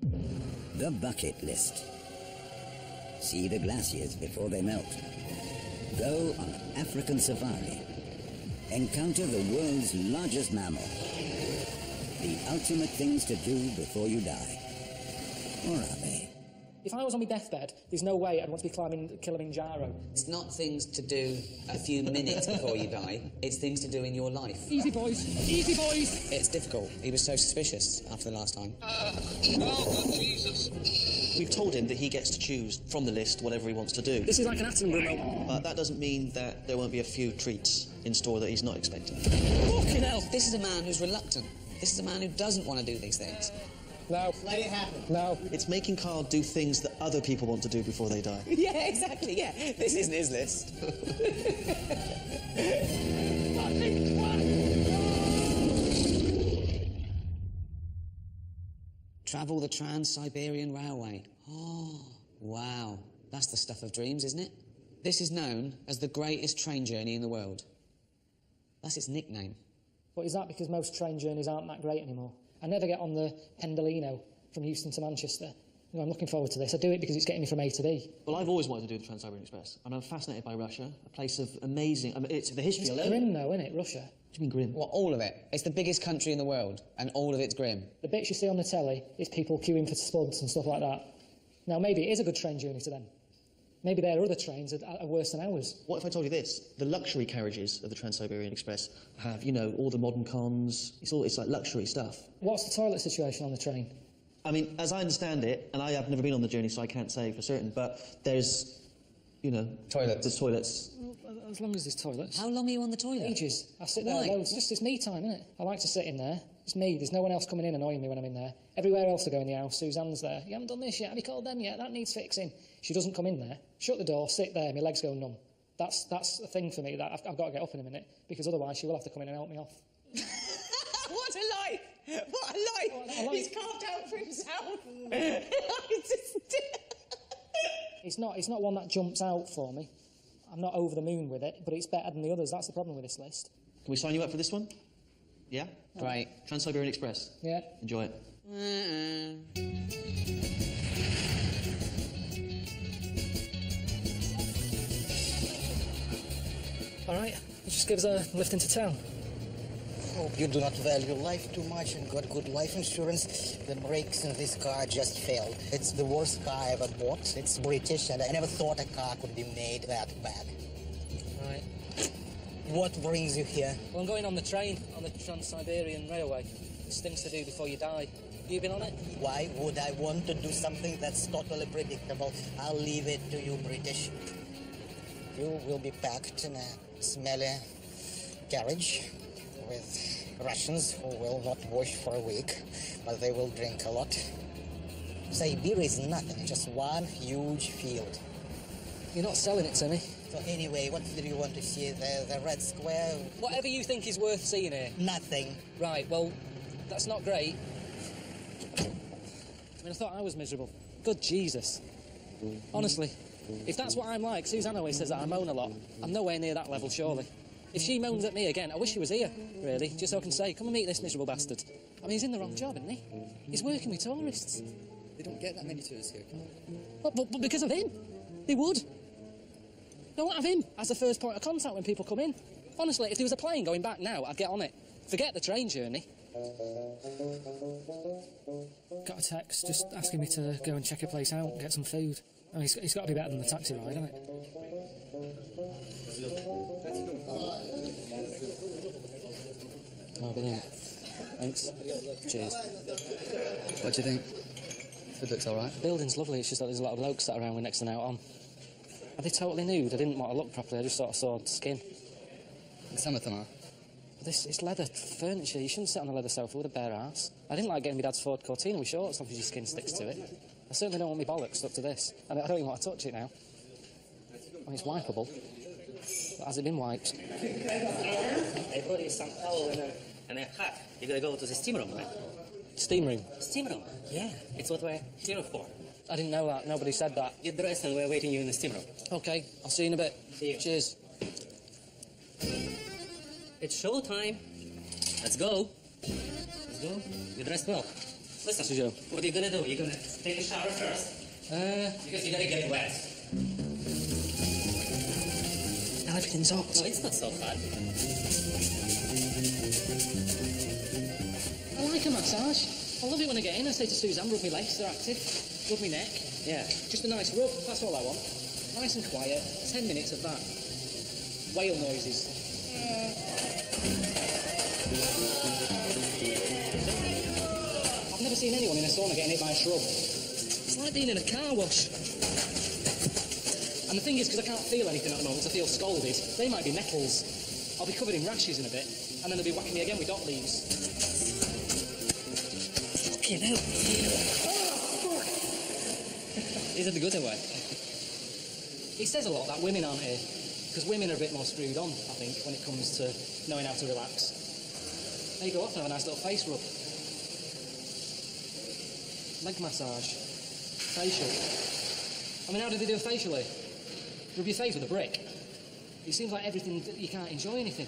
The bucket list. See the glaciers before they melt. Go on an African safari. Encounter the world's largest mammal. The ultimate things to do before you die. Or are they? If I was on my deathbed, there's no way I'd want to be climbing Kilimanjaro. It's not things to do a few minutes before you die, it's things to do in your life. Easy, boys. Easy, boys. It's difficult. He was so suspicious after the last time. Oh, Jesus. We've told him that he gets to choose from the list whatever he wants to do. This is like an atom remote. But that doesn't mean that there won't be a few treats in store that he's not expecting. Fucking hell. This is a man who's reluctant. This is a man who doesn't want to do these things. No. Let it happen. No. It's making Carl do things that other people want to do before they die. Yeah, exactly, yeah. This isn't his list. Travel the Trans-Siberian Railway. Oh, wow. That's the stuff of dreams, isn't it? This is known as the greatest train journey in the world. That's its nickname. But is that because most train journeys aren't that great anymore? I never get on the Pendolino from Euston to Manchester. You know, I'm looking forward to this. I do it because it's getting me from A to B. Well, I've always wanted to do the Trans-Siberian Express, and I'm fascinated by Russia, a place of amazing... I mean, it's the history It's alone. grim, though, isn't it, Russia? What do you mean grim? Well, all of it. It's the biggest country in the world, and all of it's grim. The bits you see on the telly is people queuing for spuds and stuff like that. Now, maybe it is a good train journey to them. Maybe their other trains are worse than ours. What if I told you this? The luxury carriages of the Trans-Siberian Express have, you know, all the modern cons. It's like luxury stuff. What's the toilet situation on the train? I mean, as I understand it, and I have never been on the journey, so I can't say for certain, but there's, you know... Toilets. There's toilets. Well, as long as there's toilets. How long are you on the toilet? Ages. I sit there Why? loads. It's me time, isn't it? I like to sit in there. It's me. There's no one else coming in annoying me when I'm in there. Everywhere else I go in the house, Suzanne's there. You haven't done this yet. Have you called them yet? That needs fixing. She doesn't come in there. Shut the door, sit there, my legs go numb. That's a thing for me that I've got to get up in a minute, because otherwise she will have to come in and help me off. What a life! What a life! He's carved out for himself. It's not one that jumps out for me. I'm not over the moon with it, but it's better than the others. That's the problem with this list. Can we sign you up for this one? Yeah? Great. Trans-Siberian Express. Yeah. Enjoy it. All right, just give us a lift into town. Hope you do not value life too much and got good life insurance. The brakes in this car just failed. It's the worst car I ever bought. It's British, and I never thought a car could be made that bad. Right. What brings you here? Well, I'm going on the train, on the Trans-Siberian Railway. There's things to do before you die. You been on it? Why would I want to do something that's totally predictable? I'll leave it to you, British. You will be packed in a smelly carriage with Russians who will not wash for a week, but they will drink a lot. Siberia is nothing, just one huge field. You're not selling it to me. So anyway, what do you want to see? The Red Square? Whatever you think is worth seeing here. Nothing. Right, well, that's not great. I mean, I thought I was miserable. Good Jesus. Honestly, if that's what I'm like, Suzanne always says that I moan a lot. I'm nowhere near that level, surely. If she moans at me again, I wish she was here, really, just so I can say, come and meet this miserable bastard. I mean, he's in the wrong job, isn't he? He's working with tourists. They don't get that many tourists here, But because of him. They would. Don't have him as the first point of contact when people come in. Honestly, if there was a plane going back now, I'd get on it. Forget the train journey. Got a text just asking me to go and check a place out and get some food. I mean, it's got to be better than the taxi ride, hasn't it? Oh, brilliant. Thanks. Cheers. What do you think? Food looks alright. The building's lovely, it's just that there's a lot of blokes sat around with next to an out on. Are they totally nude? I didn't want to look properly, I just sort of saw skin. Some of them are. It's leather furniture, you shouldn't sit on a leather sofa with a bare ass. I didn't like getting my dad's Ford Cortina with shorts on because your skin sticks to it. I certainly don't want my bollocks stuck to this. And I don't even want to touch it now. I mean, it's wipeable. But has it been wiped? I put in some towel and a hat. You're gonna go to the steam room, man. Steam room? Steam room? Yeah, it's what we're here for. I didn't know that, nobody said that. Get dressed and we're waiting you in the steam room. Okay, I'll see you in a bit. See you. Cheers. It's show time. Let's go. Let's go. You dressed well. Listen, Joe. what are you gonna do? You're gonna take a shower first? Because you're gonna get wet. Now everything's hot. No, it's not so bad. I like a massage. I love it when I get in. I say to Suzanne, rub my legs, they're active. Rub my neck. Yeah. Just a nice rub, that's all I want. Nice and quiet. 10 minutes of that. Whale noises. I've never seen anyone in a sauna getting hit by a shrub. It's like being in a car wash. And the thing is, because I can't feel anything at the moment, I feel scalded. They might be nettles. I'll be covered in rashes in a bit, and then they'll be whacking me again with dock leaves. Fucking hell. Is it the good way? It says a lot that women aren't here, because women are a bit more screwed on, I think, when it comes to knowing how to relax. There you go off and have a nice little face rub. Leg massage. Facial. I mean, how do they do a facial here? Rub your face with a brick. It seems like everything, you can't enjoy anything.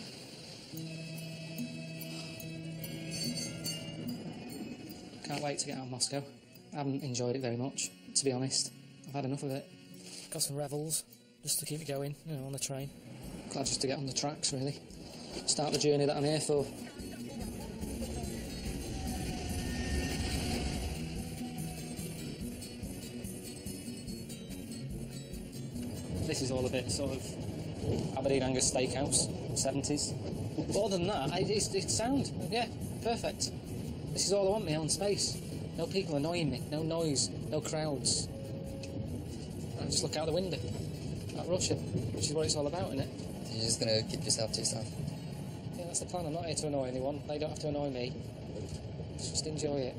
Can't wait to get out of Moscow. I haven't enjoyed it very much, to be honest. I've had enough of it. Got some revels, just to keep it going, you know, on the train. Glad just to get on the tracks, really. Start the journey that I'm here for. This is all a bit sort of Aberdeen Angus Steakhouse, 70s. But other than that, it's sound. Yeah, perfect. This is all I want, my own space. No people annoying me, no noise, no crowds. I just look out the window at Russia, which is what it's all about, isn't it? You're just gonna keep yourself to yourself. Yeah, that's the plan. I'm not here to annoy anyone. They don't have to annoy me. Just enjoy it.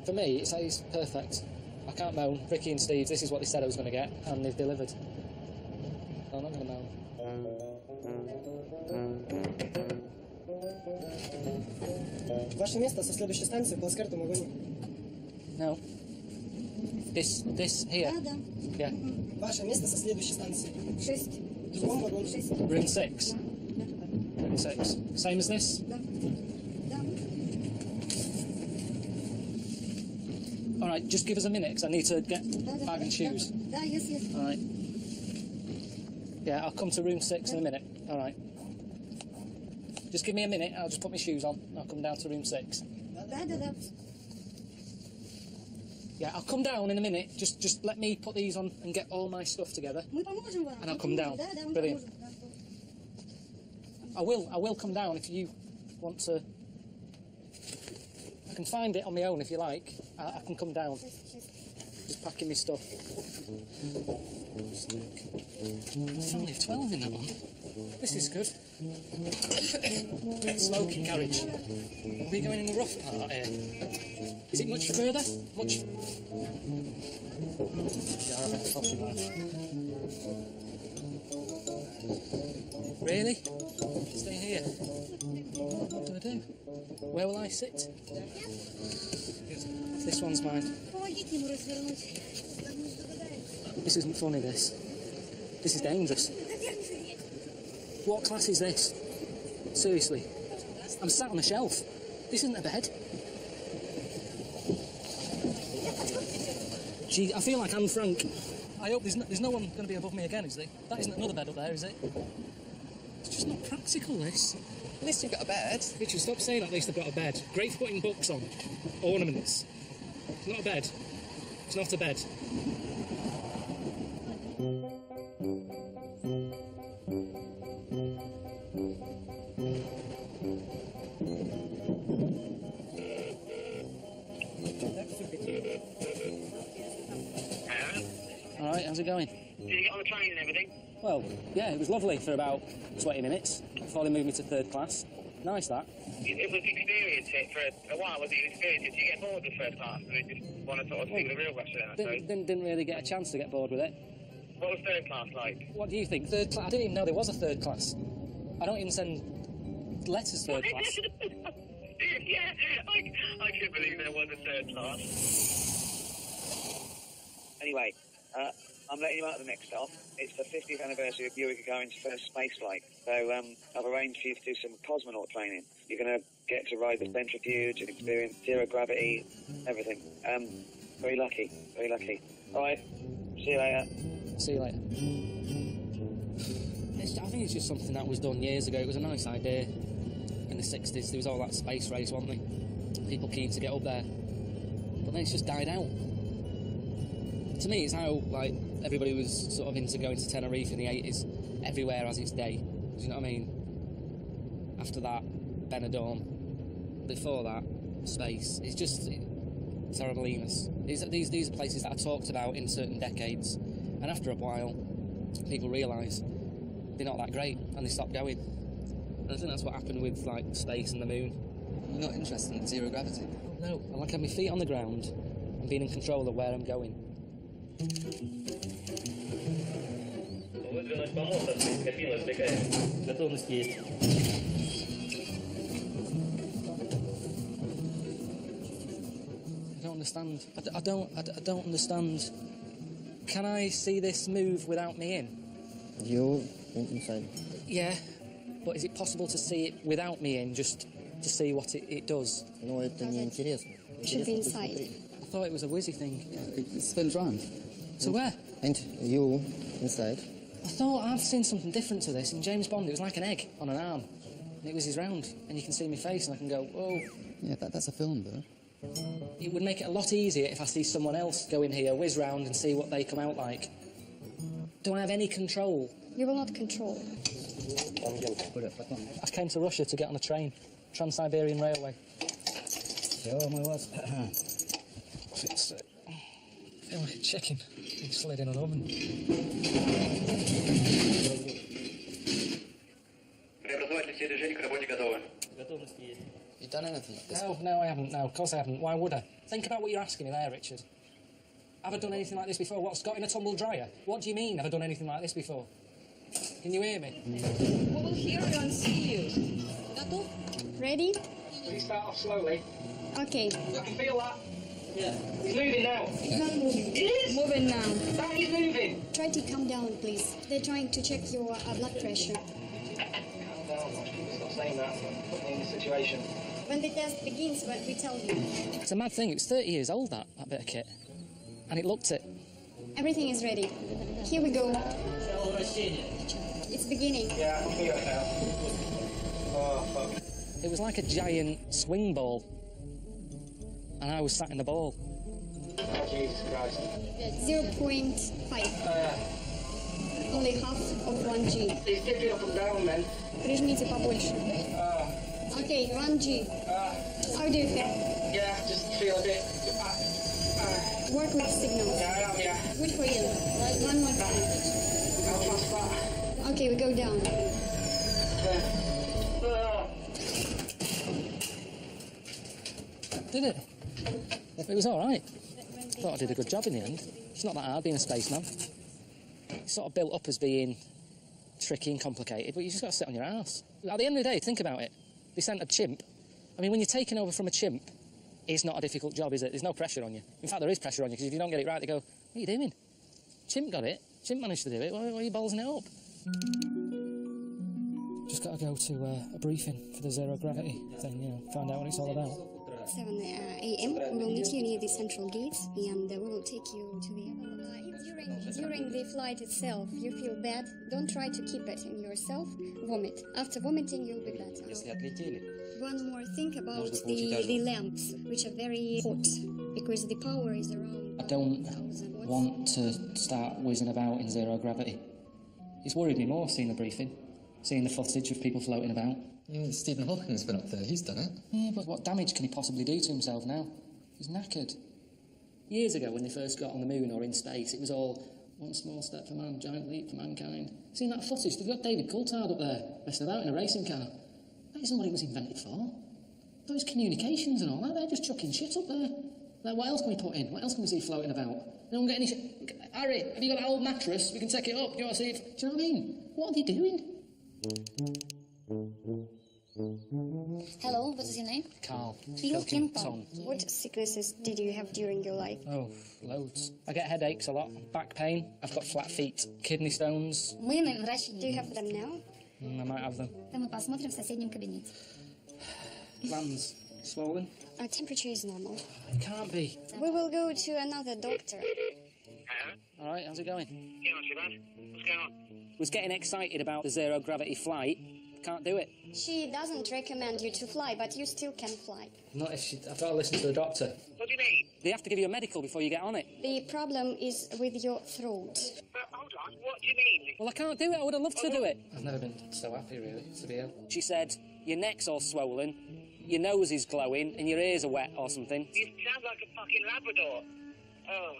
For me, it's perfect. I can't moan. Ricky and Steve, this is what they said I was going to get, and they've delivered. No, I'm not going to moan. Ваше место со следующей станции в плацкартном вагоне. No. This here? Да. Yeah. Ваше место со следующей станции. 6. В другом вагоне. 6. Room 6? Room 6. Same as this? Да. All right, just give us a minute, because I need to get bag and shoes. Да, yes. All right. Yeah, I'll come to room 6 in a minute. All right. Just give me a minute, I'll just put my shoes on. I'll come down to room 6. Да. Yeah, I'll come down in a minute. Just let me put these on and get all my stuff together. Мы поможем вам. And I'll come down. Да, мы Brilliant. поможем. I will come down if you want to. I can find it on my own if you like. I can come down. Just packing my stuff. There's only 12 in that one. This is good. Smoking carriage. Are we going in the rough part here? Is it much further? Much? Yeah, I'll have a coffee bath. Really? Stay here. What do I do? Where will I sit? This one's mine. Помогите ему развернуть. This isn't funny, this. This is dangerous. What class is this? Seriously. I'm sat on a shelf. This isn't a bed. Gee, I feel like Anne Frank. I hope there's no one going to be above me again, is there? That isn't another bed up there, is it? It's just not practical, this. At least you've got a bed. Richard, stop saying at least I've got a bed. Great for putting books on. Ornaments. It's not a bed. It's not a bed. All right, how's it going? Did you get on the train and everything? Well, yeah, it was lovely for about 20 minutes before they moved me to third class. Nice, that. It was experience it for a while, was it? You experienced it. Did you get bored with first class? And you just want to sort of see the real Russia then, I suppose? Didn't really get a chance to get bored with it. What was third class like? What do you think? Third class? I didn't even know there was a third class. I don't even send letters third class. Yeah, I couldn't believe there was a third class. Anyway, I'm letting you out the next stop. It's the 50th anniversary of Yuri Gagarin's first space flight. So I've arranged for you to do some cosmonaut training. You're going to get to ride the centrifuge and experience zero gravity, everything. Very lucky, very lucky. All right, see you later. See you later. I think it's just something that was done years ago. It was a nice idea. In the 60s, there was all that space race, wasn't there? People keen to get up there. But then it's just died out. To me, it's how, like, everybody was sort of into going to Tenerife in the 80s. Everywhere has its day. Do you know what I mean? After that, Benidorm. Before that, space. It's just Torremolinos. These are places that are talked about in certain decades. And after a while, people realise they're not that great, and they stop going. And I think that's what happened with, like, space and the moon. You're not interested in zero gravity? No, I like having my feet on the ground and being in control of where I'm going. Готовность есть. I don't understand. I don't understand. Can I see this move without me in? You're inside. Yeah, but is it possible to see it without me in, just to see what it does? No, это неинтересно. It should be inside. I thought it was a whizzy thing. It spins round. So where? And you inside. I thought I've seen something different to this. In James Bond, it was like an egg on an arm. And it whizzes round, and you can see my face, and I can go, whoa. Yeah, that's a film, though. It would make it a lot easier if I see someone else go in here, whiz round, and see what they come out like. Do I have any control? You will not control. I came to Russia to get on a train. Trans-Siberian Railway. It's, I feel like a chicken being slid in an oven. You've done anything like this? No, I haven't. No, of course I haven't. Why would I? Think about what you're asking me there, Richard. Have I done anything like this before? What's got in a tumble dryer? What do you mean, have I done anything like this before? Can you hear me? We will hear you and see you. Готов? Ready? Please start off slowly. Okay. I can feel that. Yeah. It's moving now. It's not moving. It is? Moving now. That is moving. Try to calm down, please. They're trying to check your blood pressure. Calm down. Stop saying that. Put me in this situation. When the test begins, what we tell you. It's a mad thing. It was 30 years old, that bit of kit. And it looked it. Everything is ready. Here we go. It's beginning. Yeah, I can feel it now. Oh, fuck. It was like a giant swing ball. And I was sat in the ball. Oh, Jesus Christ. 0.5. Only half of 1G. It's dipping up and down, then. Прижмите побольше. Okay, 1G. How do you feel? Yeah, just feel a bit. Work with signals. Yeah, I am, yeah. Good for you. One more time. How fast that? Okay, we go down. Did it? It was all right. Thought I did a good job in the end. It's not that hard being a spaceman. It's sort of built up as being tricky and complicated, but you just got to sit on your ass. At the end of the day, think about it. They sent a chimp. I mean, when you're taking over from a chimp, it's not a difficult job, is it? There's no pressure on you. In fact, there is pressure on you, because if you don't get it right, they go, what are you doing? Chimp got it. Chimp managed to do it. Why are you ballsing it up? Just got to go to a briefing for the zero gravity thing, you know, find out what it's all about. 7 a.m. We will meet you near the central gates, and we will take you to the other. During the flight itself, you feel bad, don't try to keep it in yourself. Vomit. After vomiting, you'll be better. One more thing about the lamps, which are very hot, because the power is around. I don't want to start whizzing about in zero gravity. It's worried me more seeing the briefing, seeing the footage of people floating about. Yeah, Stephen Hawking's been up there, he's done it. Yeah, but what damage can he possibly do to himself now? He's knackered. Years ago, when they first got on the moon or in space, it was all one small step for man, giant leap for mankind. Seen that footage? They've got David Coulthard up there, messing about in a racing car. That isn't what it was invented for. Those communications and all that, they're just chucking shit up there. Like, what else can we put in? What else can we see floating about? No one get any shit. Harry, have you got that old mattress? We can take it up. Do you want to see it? Do you know what I mean? What are they doing? Hello, what is your name? Carl. Pilkington. What sicknesses did you have during your life? Oh, loads. I get headaches a lot, back pain, I've got flat feet, kidney stones. Do you have them now? I might have them. Мы посмотрим в соседнем кабинете. Glands swollen? Temperature is normal. It can't be. We will go to another doctor. All right, how's it going? Yeah, not too bad. What's going on? Was getting excited about the zero-gravity flight. Can't do it. She doesn't recommend you to fly, but you still can fly. Not if she... I've got to listen to the doctor. What do you mean? They have to give you a medical before you get on it. The problem is with your throat. Hold on, what do you mean? Well, I can't do it. I would have loved to do it. I've never been so happy, really, to be ill. She said, your neck's all swollen, your nose is glowing, and your ears are wet or something. You sound like a fucking Labrador. Oh.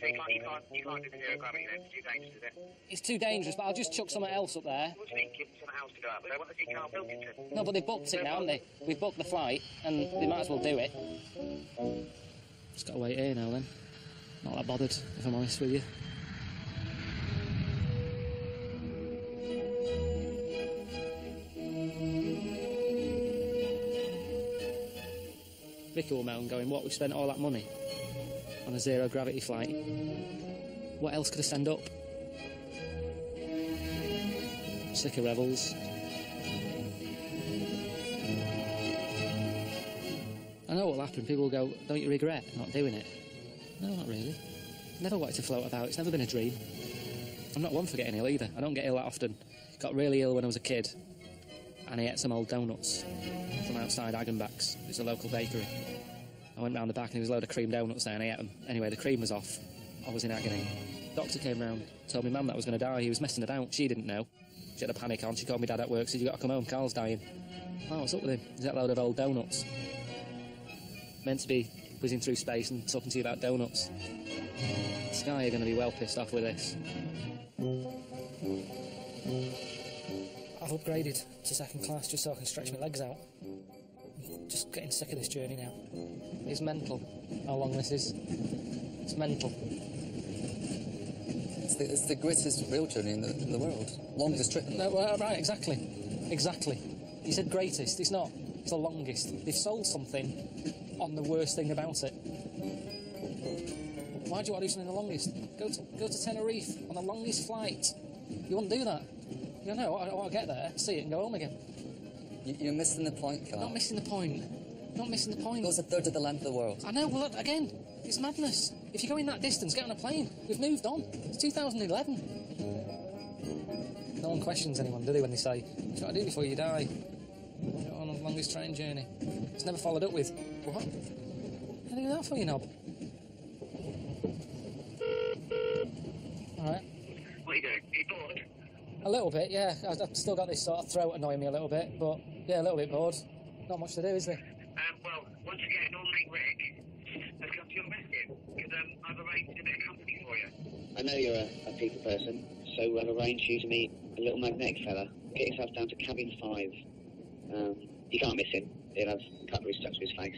So you can't do the zero gravity then? It's too dangerous, is it? It's too dangerous, but I'll just chuck something else up there. What do you mean, give them something else to go up with? They want to see Carl Pilkington. No, but they've booked it now, haven't they? We've booked the flight, and they might as well do it. Just got to wait here now, then. Not that bothered, if I'm honest with you. Vicky will moan going, what, we spent all that money on a zero-gravity flight? What else could I send up? Sick of rebels. I know what'll happen. People will go, don't you regret not doing it? No, not really. Never wanted to float about. It's never been a dream. I'm not one for getting ill either. I don't get ill that often. Got really ill when I was a kid, and I ate some old donuts from outside Hagenbach's. It's a local bakery. I went round the back and there was a load of cream donuts there and I ate them. Anyway, the cream was off. I was in agony. Doctor came round, told me mum that I was going to die. He was messing about. She didn't know. She had a panic on. She called me dad at work, said, you got to come home, Carl's dying. Oh, what's up with him? He's got a load of old donuts. Meant to be whizzing through space and talking to you about donuts. Sky are going to be well pissed off with this. I've upgraded to second class just so I can stretch my legs out. I'm just getting sick of this journey now. It's mental how long this is. It's mental. It's the greatest rail journey in the world. Longest trip. No, right, exactly. Exactly. You said greatest. It's not. It's the longest. They've sold something on the worst thing about it. Why do you want to do something the longest? Go to Tenerife on the longest flight. You wouldn't do that. You know, I want to get there, see it, and go home again. You're missing the point, Carl. Not missing the point. Not missing the point. It goes a third of the length of the world. I know, well, again, it's madness. If you're going that distance, get on a plane. We've moved on. It's 2011. No one questions anyone, do they, when they say, what do you want to do before you die? You're on the longest train journey. It's never followed up with, what? How do you do that for, you knob? All right. What are you doing? Are you bored? A little bit, yeah. I've still got this sort of throat annoying me a little bit, but yeah, a little bit bored. Not much to do, is there? Well, once again, on mate Rick has come to your rescue, because I've arranged a bit of company for you. I know you're a people person, so I've arranged you to meet a little magnetic fella. Get yourself down to cabin 5. You can't miss him. He'll have cutlery stuck to his face.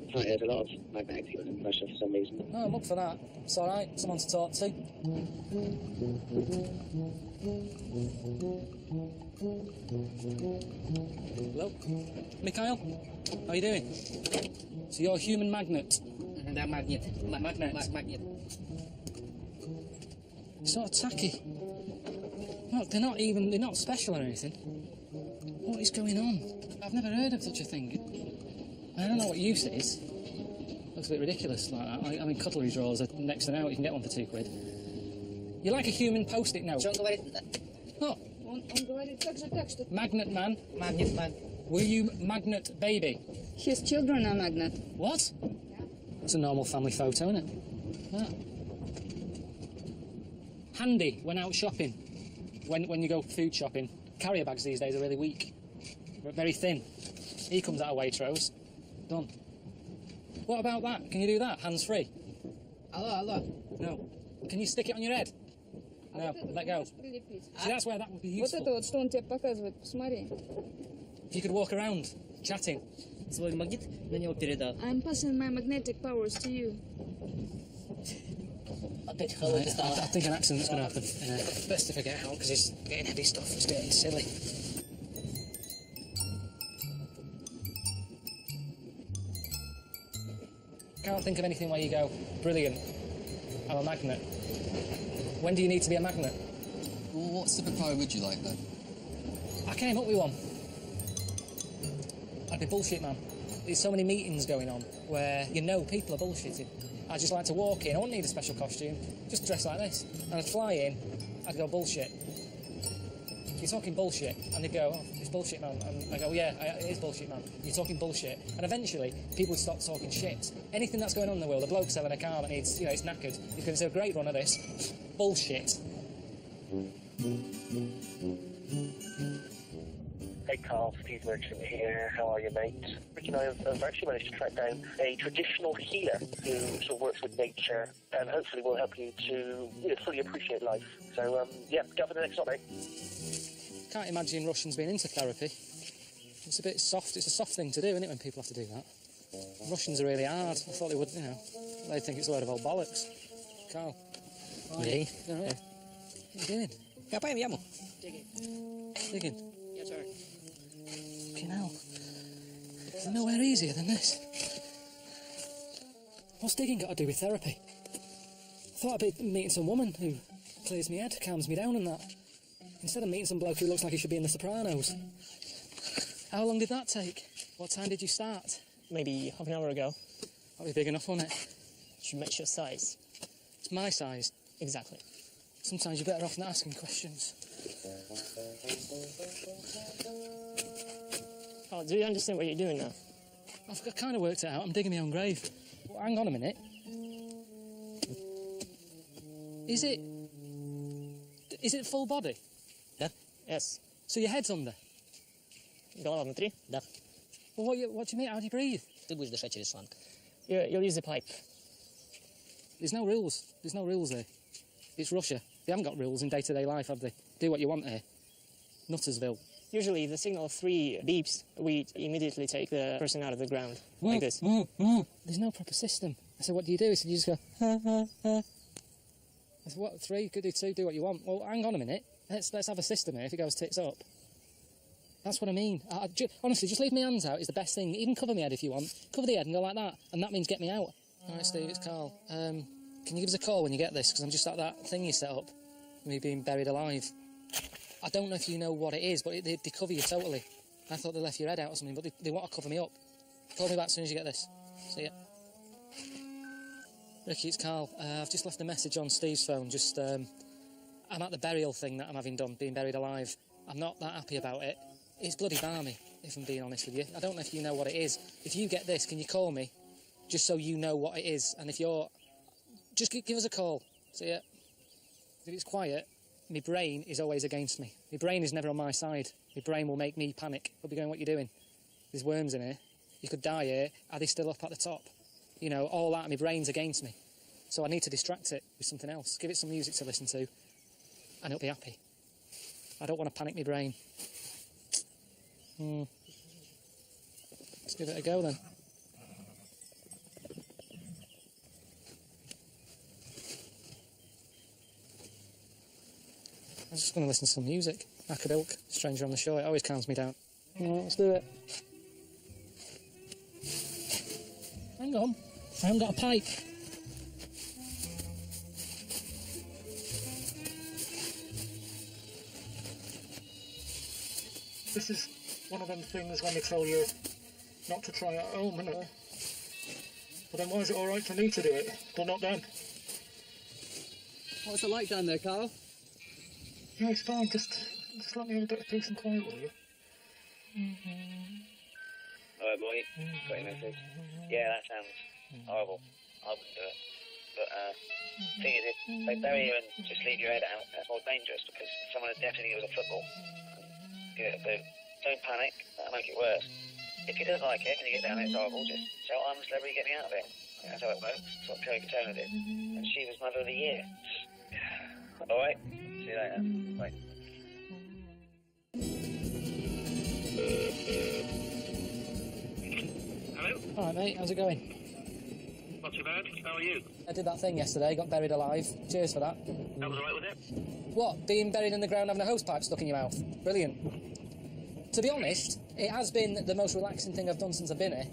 Apparently there's a lot of magnetic people in Russia for some reason. No, I'm up for that. It's all right. Someone to talk to. Hello? Mikhail? How are you doing? So you're a human magnet? The magnet. Magnet. Sort of tacky. Look, they're not special or anything. What is going on? I've never heard of such a thing. I don't know what use it is. Looks a bit ridiculous like that. I mean, cutlery drawers are next to now. You can get one for £2. You're like a human post-it note. Look. Magnet man. Magnet man. Were you magnet baby? His children are magnet. What? It's a normal family photo, isn't it? Yeah. Handy when out shopping. When you go food shopping. Carrier bags these days are really weak. Very thin. He comes out of Waitrose. Done. What about that? Can you do that? Hands free? Hello. No. Can you stick it on your head? No. Let go. See, that's where that would be useful. Вот это вот, что он тебе показывает, посмотри. If you could walk around, chatting. Свой магнит на него передал. I'm passing my magnetic powers to you. A bit Right, I think an accident's going to happen. Best if I get out, because it's getting heavy stuff. It's getting silly. Can't think of anything where you go, brilliant, I'm a magnet. When do you need to be a magnet? Well, what superpower would you like, then? I came up with one. I'd be bullshit man. There's so many meetings going on where you know people are bullshitting. I'd just like to walk in, I wouldn't need a special costume, just dress like this. And I'd fly in, I'd go, bullshit. You're talking bullshit. And they'd go, oh, it's bullshit, man. And I go, yeah, it is bullshit, man. You're talking bullshit. And eventually, people would stop talking shit. Anything that's going on in the world, a bloke selling a car that needs, it's knackered, he's going to do a great run of this. Bullshit. Hey Carl, Steve Merchant here. How are you, mate? Rick and I have actually managed to track down a traditional healer who sort of works with nature and hopefully will help you to fully appreciate life. So, go for the next stop, mate. Can't imagine Russians being into therapy. It's a bit soft. It's a soft thing to do, isn't it, when people have to do that? Russians are really hard. I thought they would, they'd think it's a load of old bollocks. Carl. Hey. You all right? What are you doing? Digging? Yes, sir. Fucking hell. There's nowhere easier than this. What's digging got to do with therapy? I thought I'd be meeting some woman who clears me head, calms me down and that. Instead of meeting some bloke who looks like he should be in The Sopranos. How long did that take? What time did you start? Maybe half an hour ago. That'll be big enough, won't it? Should match your size. It's my size. Exactly. Sometimes you're better off not asking questions. Oh, do you understand what you're doing now? I've kind of worked it out. I'm digging my own grave. Well, hang on a minute. Is it full body? Yeah. Yes. So your head's under? Голова внутри? Да. Well, what do you mean? How do you breathe? Ты будешь дышать через шланг. You'll use the pipe. There's no rules. There's no rules there. It's Russia. They haven't got rules in day-to-day life, have they? Do what you want here. Nuttersville. Usually, the signal 3 beeps, we immediately take the person out of the ground. Like this. There's no proper system. I said, what do you do? He said, you just go, ha, ha, ha. I said, what, 3? You could do 2, do what you want. Well, hang on a minute. Let's have a system here if it goes tits up. That's what I mean. Honestly, just leave my hands out is the best thing. Even cover my head if you want. Cover the head and go like that. And that means get me out. All right, Steve, it's Carl. Can you give us a call when you get this? Because I'm just at that thing you set up. Me being buried alive. I don't know if you know what it is, but they cover you totally. I thought they left your head out or something, but they want to cover me up. Call me back as soon as you get this. See ya. Ricky, it's Carl. I've just left a message on Steve's phone. I'm at the burial thing that I'm having done, being buried alive. I'm not that happy about it. It's bloody balmy, if I'm being honest with you. I don't know if you know what it is. If you get this, can you call me? Just so you know what it is. And if you're... Just give us a call. See ya. If it's quiet, my brain is always against me. My brain is never on my side. My brain will make me panic. I'll be going, what are you doing? There's worms in here. You could die here. Are they still up at the top? All that, my brain's against me. So I need to distract it with something else. Give it some music to listen to, and it'll be happy. I don't want to panic my brain. Let's give it a go then. I'm just going to listen to some music. Acadilk, Stranger on the Shore. It always calms me down. Let's do it. Hang on. I haven't got a pipe. This is one of them things when they tell you not to try at home, isn't it? But then why is it all right for me to do it, but not them? What's it like down there, Carl? Yeah, it's fine. Just let me have a bit of peace and quiet, will you? Alright, boy. Got your message. Yeah, that sounds horrible. I wouldn't do it. But, thing is, if they bury you and just leave your head out, that's more dangerous because someone would definitely think it was a football. Give it a boot. Don't panic. That'll make it worse. If you don't like it and you get down there, it's horrible, just shout, I'm a celebrity, get me out of it. That's how it works. That's what Kerry Katona did. And she was Mother of the Year. Alright? See you later. Bye. Hello? Alright, mate, how's it going? Not too bad. How are you? I did that thing yesterday, got buried alive. Cheers for that. That was alright with it? What, being buried in the ground having a hose pipe stuck in your mouth? Brilliant. To be honest, it has been the most relaxing thing I've done since I've been here.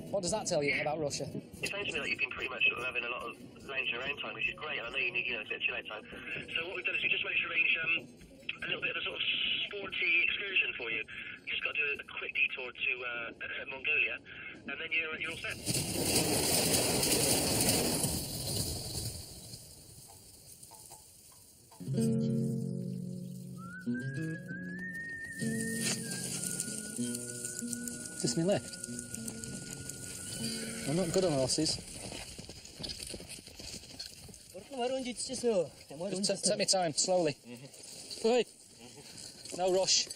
What does that tell you about Russia? It sounds to me like you've been pretty much sort of having a lot of lounging around time, which is great, and I know you need, a bit of chill out time. So what we've done is we just managed to arrange a little bit of a sort of sporty excursion for you. Just got to do a quick detour to Mongolia, and then you're all set. Is this my lift? I'm not good on horses. Just take me time, slowly. Wait. No rush.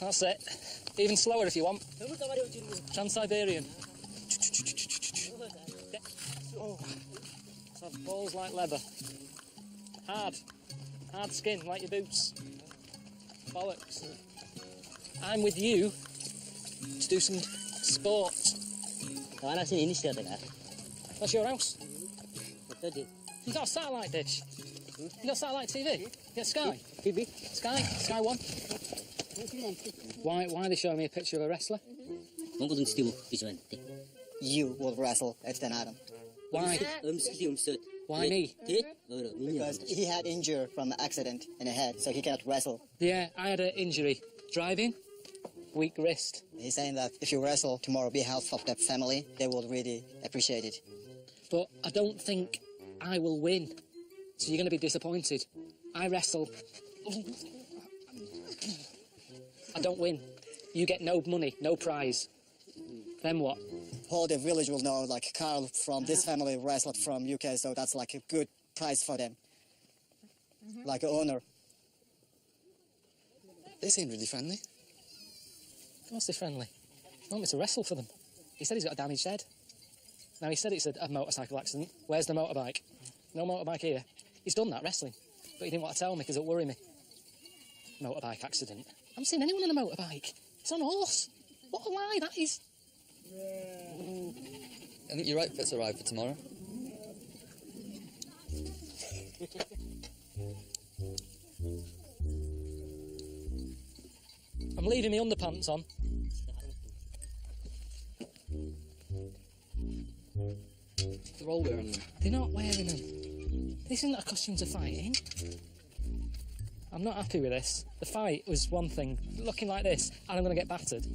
That's it. Even slower if you want. Trans-Siberian. Oh. So balls like leather. Hard. Hard skin, like your boots. Bollocks. I'm with you to do some sport. That's your house. You got a satellite dish. You got satellite TV. You got Sky. TV. Sky One. Why are they showing me a picture of a wrestler? You will wrestle at Den Adam. Why? Why me? Because he had injury from an accident in the head, so he cannot wrestle. Yeah, I had an injury. Driving, weak wrist. He's saying that if you wrestle tomorrow, be half of that family, they will really appreciate it. But I don't think I will win. So you're going to be disappointed. I wrestle. I don't win. You get no money, no prize. Then what? Whole the village will know, like, Carl from this family wrestled from UK, so that's like a good prize for them. Like an honor. They seem really friendly. Of course they're friendly. They want me to wrestle for them. He said he's got a damaged head. Now, he said it's a motorcycle accident. Where's the motorbike? No motorbike here. He's done that, wrestling. But he didn't want to tell me because it'll worry me. Motorbike accident. I haven't seen anyone on a motorbike. It's on a horse. What a lie that is. I think your outfit's arrived for tomorrow. I'm leaving my underpants on. They're all wearing them. They're not wearing them. This isn't a costume to fight in. I'm not happy with this. The fight was one thing. Looking like this, and I'm going to get battered.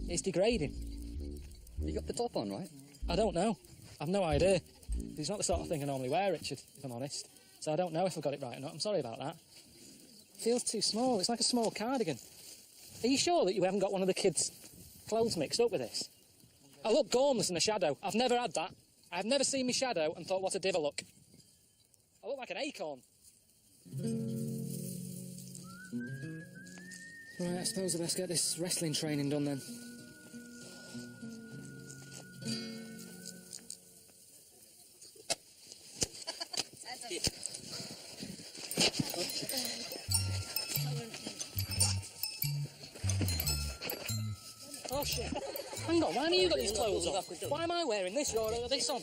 It's degrading. You got the top on, right? I don't know. I've no idea. It's not the sort of thing I normally wear, Richard, if I'm honest. So I don't know if I got it right or not. I'm sorry about that. It feels too small. It's like a small cardigan. Are you sure that you haven't got one of the kids' clothes mixed up with this? I look gormless in the shadow. I've never had that. I've never seen my shadow and thought, what a div I look. I look like an acorn. Right, I suppose I best get this wrestling training done then. Oh shit. Hang on, why have you got these clothes on? Why am I wearing this? You're this on.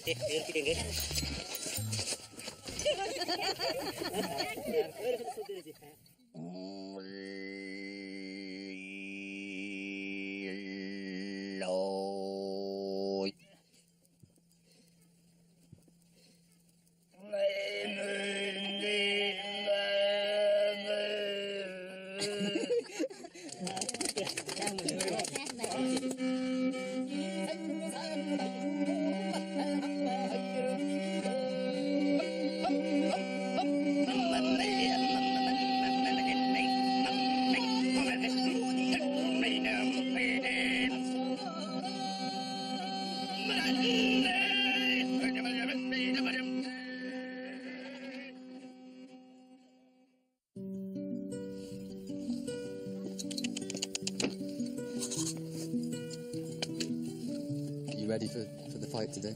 You ready for the fight today?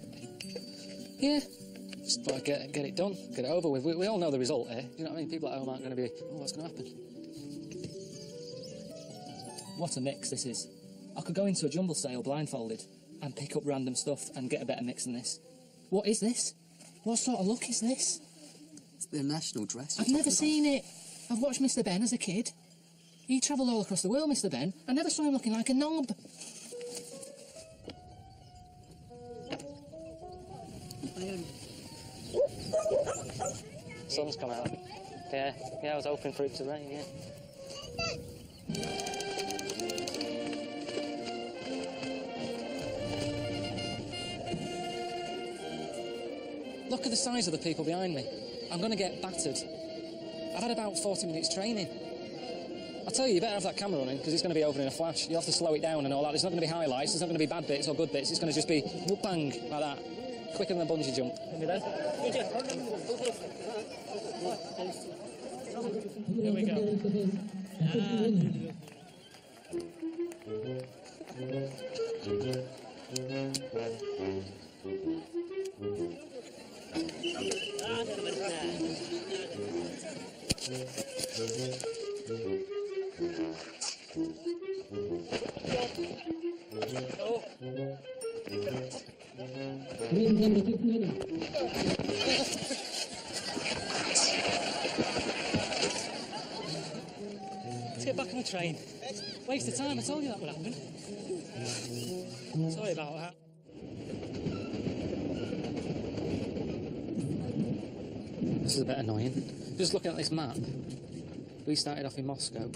Yeah. Just like get it done, get it over with. We all know the result here. You know what I mean? People at home aren't going to be, oh, what's going to happen? What a mix this is. I could go into a jumble sale blindfolded and pick up random stuff and get a better mix than this. What is this? What sort of look is this? It's their national dress. I've never seen it. I've watched Mr. Ben as a kid. He travelled all across the world, Mr. Ben. I never saw him looking like a knob. Sun's come out. Yeah, I was hoping for it to rain, yeah. Look at the size of the people behind me. I'm going to get battered. I've had about 40 minutes training. I tell you better have that camera running, because it's going to be over in a flash. You'll have to slow it down and all that. There's not going to be highlights, there's not going to be bad bits or good bits. It's going to just be whoop bang, like that. Quicker than a bungee jump. Here we go. Let's get back on the train. Waste of time, I told you that would happen. Sorry about that. This is a bit annoying. Just looking at this map, we started off in Moscow.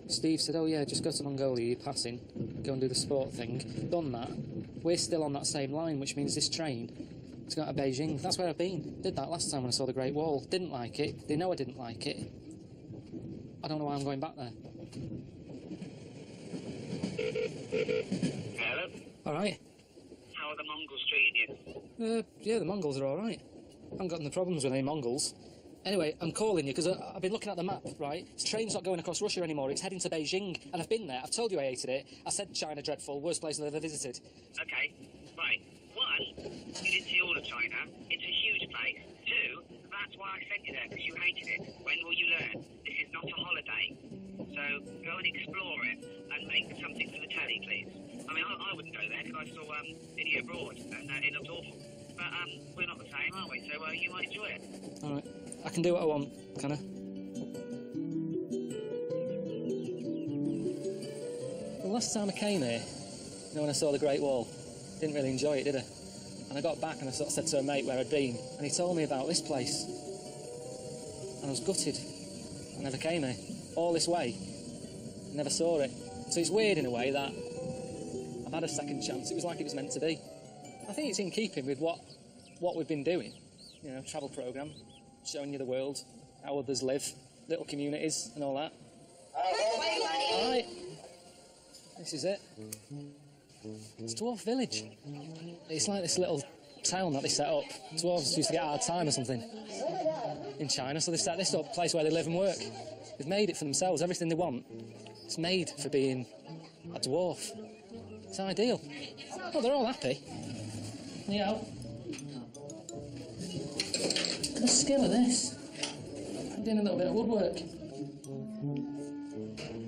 Steve said, oh yeah, just go to Mongolia, you're passing, go and do the sport thing. Done that. We're still on that same line, which means this train is going to Beijing. That's where I've been. Did that last time when I saw the Great Wall. Didn't like it. They know I didn't like it. I don't know why I'm going back there. Hello? Alright. How are the Mongols treating you? Yeah, the Mongols are alright. I haven't got any problems with any Mongols. Anyway, I'm calling you because I've been looking at the map, right? This train's not going across Russia anymore, it's heading to Beijing, and I've been there. I've told you I hated it. I said China dreadful, worst place I've ever visited. Okay, right. One, you didn't see all of China. It's a huge place. Two, that's why I sent you there, because you hated it. When will you learn? This is not a holiday. So go and explore it and make something for the telly, please. I mean, I wouldn't go there because I saw Video Abroad and it looked awful. But we're not the same, are we? So you might enjoy it. Alright. I can do what I want, can I? The last time I came here, you know, when I saw the Great Wall, didn't really enjoy it, did I? And I got back and I sort of said to a mate where I'd been, and he told me about this place. And I was gutted. I never came here. All this way. Never saw it. So it's weird in a way that I've had a second chance. It was like it was meant to be. I think it's in keeping with what we've been doing. You know, travel programme, showing you the world, how others live, little communities and all that. Alright. This is it. It's Dwarf Village. It's like this little town that they set up. Dwarves used to get a hard time or something in China, so they set this up, place where they live and work. They've made it for themselves, everything they want. It's made for being a dwarf. It's ideal. Oh, they're all happy. Yeah. Look at the skill of this. I'm doing a little bit of woodwork.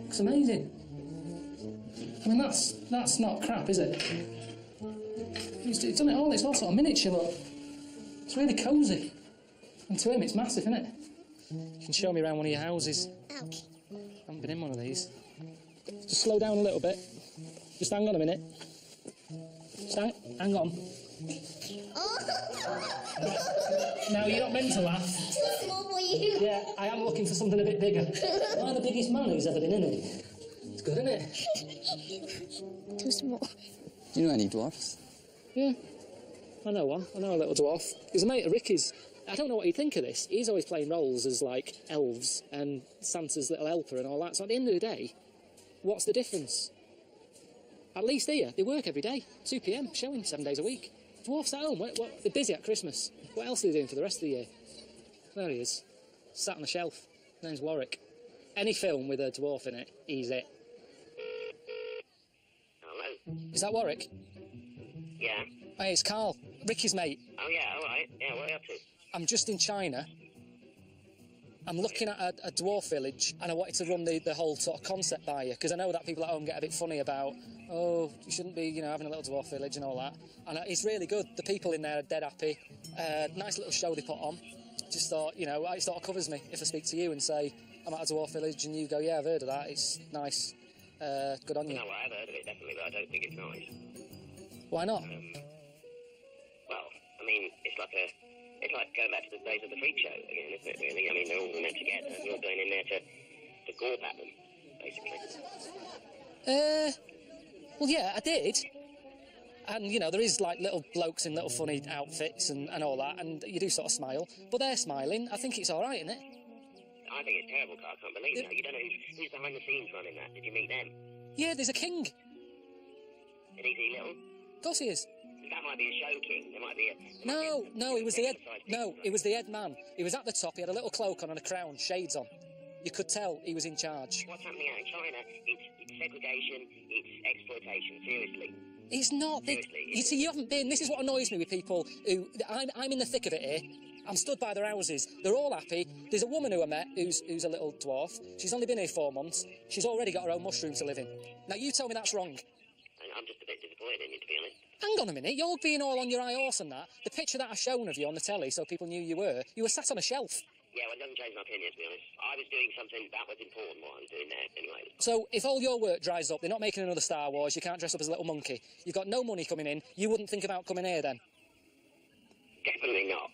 It's amazing. I mean, that's not crap, is it? He's done it all. It's all sort of miniature, look. It's really cosy. And to him, it's massive, isn't it? You can show me around one of your houses. Ouch. I haven't been in one of these. Just slow down a little bit. Just hang on a minute. Just hang on. Now, you're not meant to laugh. Too small for you. Yeah, I am looking for something a bit bigger. Am I the biggest man who's ever been in it? It's good, isn't it? Too small. Do you know any dwarfs? Yeah, I know one. I know a little dwarf. He's a mate of Ricky's. I don't know what he'd think of this. He's always playing roles as, like, elves and Santa's little helper and all that. So at the end of the day, what's the difference? At least here, they work every day. 2 p.m, showing 7 days a week. Dwarfs at home. They're busy at Christmas. What else are they doing for the rest of the year? There he is. Sat on the shelf. His name's Warwick. Any film with a dwarf in it, he's it. Hello? Is that Warwick? Yeah. Hey, it's Carl. Ricky's mate. Oh, yeah, all right. Yeah, what are you up to? I'm just in China. I'm looking at a dwarf village, and I wanted to run the whole sort of concept by you, because I know that people at home get a bit funny about, oh, you shouldn't be, you know, having a little dwarf village and all that. And it's really good. The people in there are dead happy. Nice little show they put on. Just thought, you know, it sort of covers me if I speak to you and say, I'm at a dwarf village, and you go, yeah, I've heard of that. It's nice. Good on you. No, I've heard of it, definitely, but I don't think it's nice. Why not? Well, I mean, it's like going back to the days of the freak show again, isn't it, really? I mean, they're all met together, and you're going in there to gorp at them, basically. Well, yeah, I did. And, you know, there is, like, little blokes in little funny outfits and all that, and you do sort of smile. But they're smiling. I think it's all right, isn't it? I think it's terrible, Carl. I can't believe that. You don't know who's behind the scenes running that. Did you meet them? Yeah, there's a king. And is he little? Of course he is. That might be a show king. There might be a... No, he was the head... No, he was the head man. He was at the top. He had a little cloak on and a crown, shades on. You could tell he was in charge. What's happening out in China? It's segregation, it's exploitation, seriously. It's not... You see, you haven't been... This is what annoys me with people who... I'm in the thick of it here. I'm stood by their houses. They're all happy. There's a woman who I met who's a little dwarf. She's only been here 4 months. She's already got her own mushroom to live in. Now, you tell me that's wrong. I'm just a bit disappointed in you, to be honest. Hang on a minute. You're being all on your high horse and that. The picture that I shown of you on the telly so people knew you were sat on a shelf. Yeah, well, it doesn't change my opinion, to be honest. I was doing something that was important, what I was doing there, anyway. So, if all your work dries up, they're not making another Star Wars, you can't dress up as a little monkey, you've got no money coming in, you wouldn't think about coming here then? Definitely not.